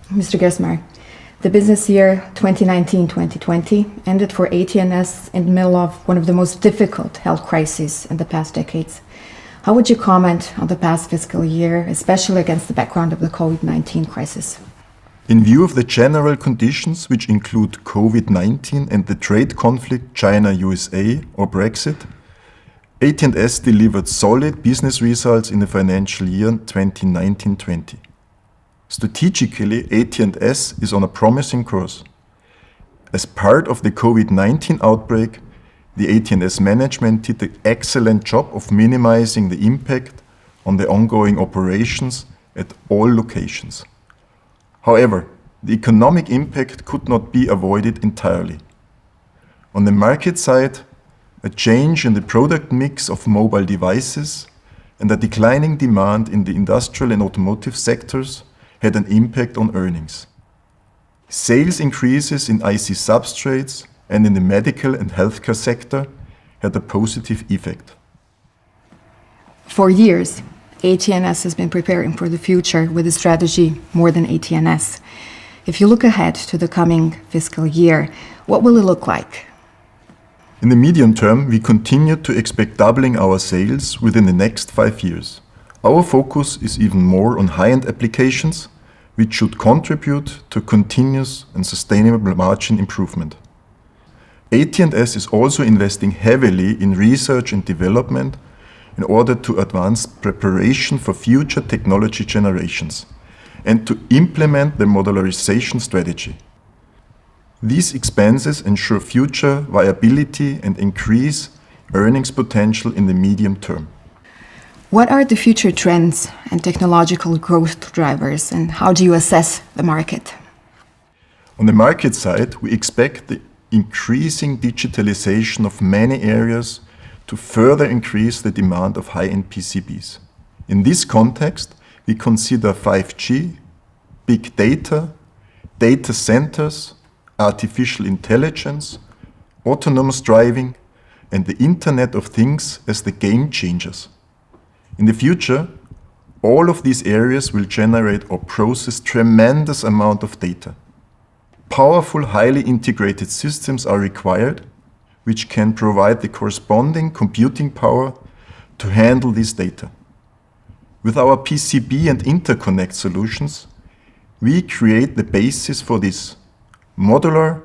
Mr. Gerstenmayer, the business year 2019-2020 ended for AT&S in the middle of one of the most difficult health crises in the past decades. How would you comment on the past fiscal year, especially against the background of the COVID-19 crisis? In view of the general conditions, which include COVID-19 and the trade conflict China-USA or Brexit, AT&S delivered solid business results in the financial year 2019-20. Strategically, AT&S is on a promising course. As part of the COVID-19 outbreak, the AT&S management did an excellent job of minimizing the impact on the ongoing operations at all locations. However, the economic impact could not be avoided entirely. On the market side, a change in the product mix of mobile devices and a declining demand in the industrial and automotive sectors had an impact on earnings. Sales increases in IC substrates and in the medical and healthcare sector had a positive effect. For years, AT&S has been preparing for the future with a strategy more than AT&S. If you look ahead to the coming fiscal year, what will it look like? In the medium term, we continue to expect doubling our sales within the next 5 years. Our focus is even more on high-end applications, which should contribute to continuous and sustainable margin improvement. AT&S is also investing heavily in research and development in order to advance preparation for future technology generations and to implement the modularization strategy. These expenses ensure future viability and increase earnings potential in the medium term. What are the future trends and technological growth drivers, and how do you assess the market? On the market side, we expect the increasing digitalization of many areas to further increase the demand of high-end PCBs. In this context, we consider 5G, big data, data centers, artificial intelligence, autonomous driving, and the Internet of Things as the game changers. In the future, all of these areas will generate or process tremendous amount of data. Powerful, highly integrated systems are required, which can provide the corresponding computing power to handle this data. With our PCB and interconnect solutions, we create the basis for this: modular,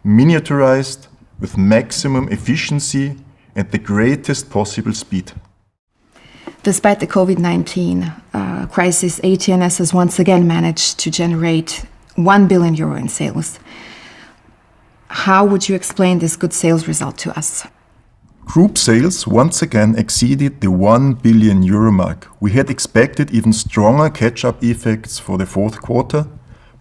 miniaturized, with maximum efficiency and the greatest possible speed. Despite the COVID-19 crisis, AT&S has once again managed to generate €1 billion in sales. How would you explain this good sales result to us? Group sales once again exceeded the €1 billion mark. We had expected even stronger catch-up effects for the fourth quarter,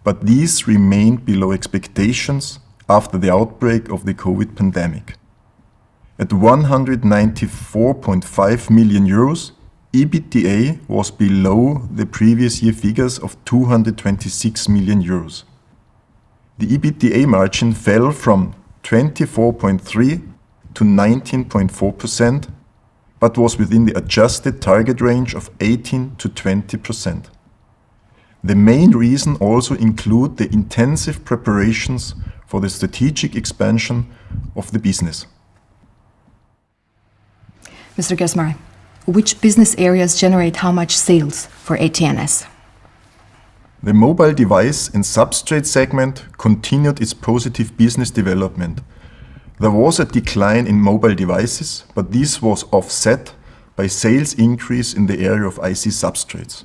but these remained below expectations after the outbreak of the COVID pandemic. At €194.5 million, EBITDA was below the previous year figures of €226 million. The EBITDA margin fell from 24.3% to 19.4%, but was within the adjusted target range of 18% to 20%. The main reason also include the intensive preparations for the strategic expansion of the business. Mr. Gerstenmayer, which business areas generate how much sales for AT&S? The mobile device and substrate segment continued its positive business development. There was a decline in mobile devices, but this was offset by sales increase in the area of IC substrates.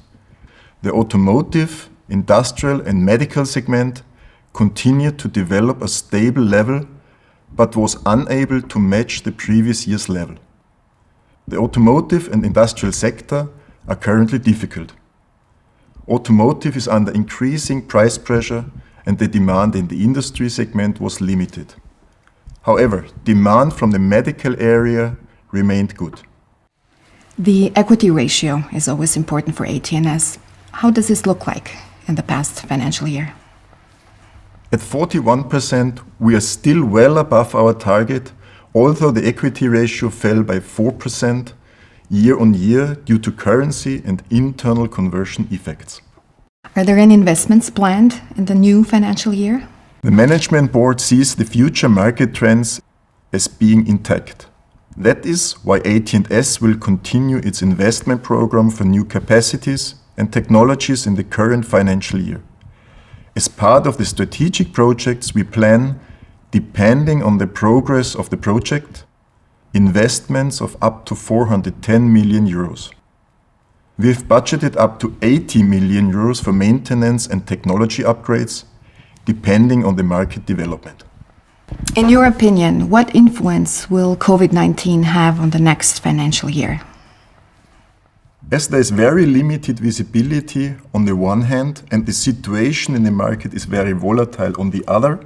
The automotive, industrial and medical segment continued to develop a stable level, but was unable to match the previous year's level. The automotive and industrial sector are currently difficult. Automotive is under increasing price pressure and the demand in the industry segment was limited. However, demand from the medical area remained good. The equity ratio is always important for AT&S. How does this look like in the past financial year? At 41%, we are still well above our target, although the equity ratio fell by 4% year on year due to currency and internal conversion effects. Are there any investments planned in the new financial year? The management board sees the future market trends as being intact. That is why AT&S will continue its investment program for new capacities and technologies in the current financial year. As part of the strategic projects we plan, depending on the progress of the project, investments of up to 410 million euros. We've budgeted up to 80 million euros for maintenance and technology upgrades, depending on the market development. In your opinion, what influence will COVID-19 have on the next financial year? As there is very limited visibility on the one hand and the situation in the market is very volatile on the other,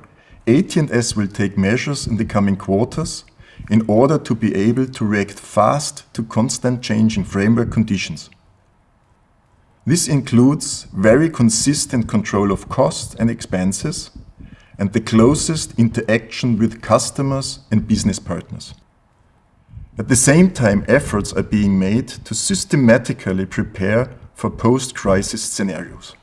AT&S will take measures in the coming quarters in order to be able to react fast to constant changing framework conditions. This includes very consistent control of costs and expenses and the closest interaction with customers and business partners. At the same time, efforts are being made to systematically prepare for post-crisis scenarios.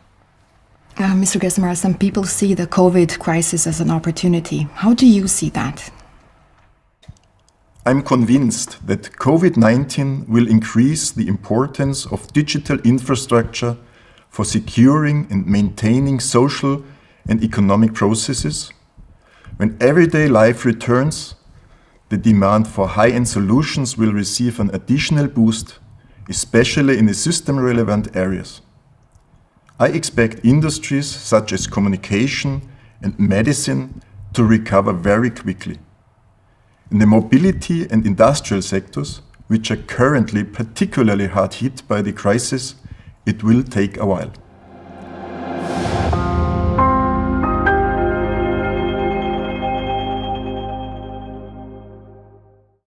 Mr. Gerstenmayer, some people see the COVID crisis as an opportunity. How do you see that? I'm convinced that COVID-19 will increase the importance of digital infrastructure for securing and maintaining social and economic processes. When everyday life returns, the demand for high-end solutions will receive an additional boost, especially in the system-relevant areas. I expect industries such as communication and medicine to recover very quickly. In the mobility and industrial sectors, which are currently particularly hard hit by the crisis, it will take a while.